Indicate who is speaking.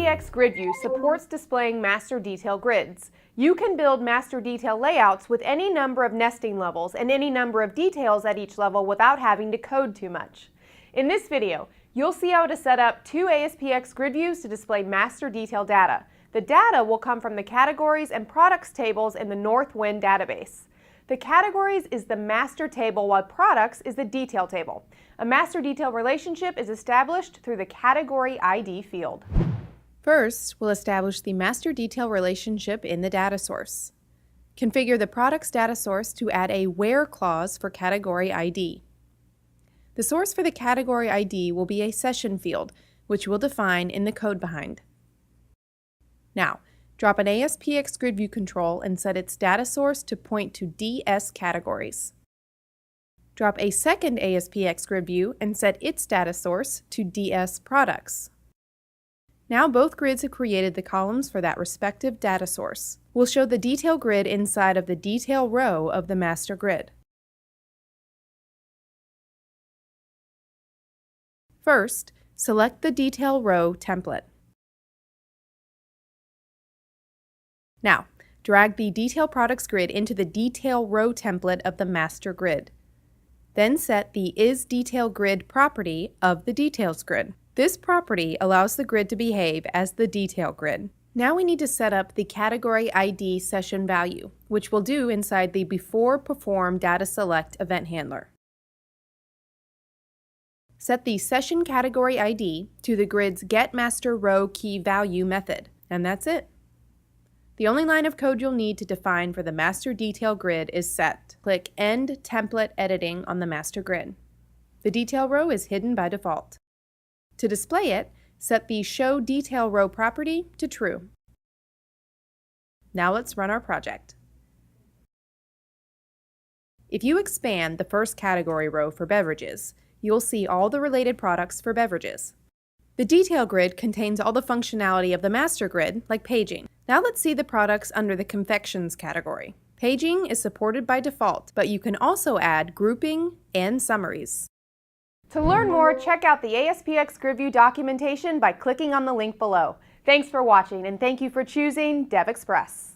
Speaker 1: ASPxGridView supports displaying master detail grids. You can build master detail layouts with any number of nesting levels and any number of details at each level without having to code too much. In this video, you'll see how to set up two ASPxGridViews to display master detail data. The data will come from the categories and products tables in the Northwind database. The categories is the master table while products is the detail table. A master detail relationship is established through the category ID field.
Speaker 2: First, we'll establish the master detail relationship in the data source. Configure the products data source to add a where clause for category ID. The source for the category ID will be a session field, which we'll define in the code behind. Now, drop an ASPxGridView control and set its data source to point to DS categories. Drop a second ASPxGridView and set its data source to DS products. Now both grids have created the columns for that respective data source. We'll show the detail grid inside of the detail row of the master grid. First, select the detail row template. Now, drag the Detail Products grid into the Detail Row template of the master grid. Then set the isDetailGrid property of the Details grid. This property allows the grid to behave as the detail grid. Now we need to set up the category ID session value, which we'll do inside the BeforePerformDataSelect event handler. Set the session category ID to the grid's getMasterRowKeyValue method, and that's it. The only line of code you'll need to define for the master detail grid is set. Click End Template Editing on the master grid. The detail row is hidden by default. To display it, set the Show Detail Row property to true. Now let's run our project. If you expand the first category row for beverages, you'll see all the related products for beverages. The detail grid contains all the functionality of the master grid, like paging. Now let's see the products under the confections category. Paging is supported by default, but you can also add grouping and summaries.
Speaker 1: To learn more, check out the ASPxGridView documentation by clicking on the link below. Thanks for watching, and thank you for choosing DevExpress.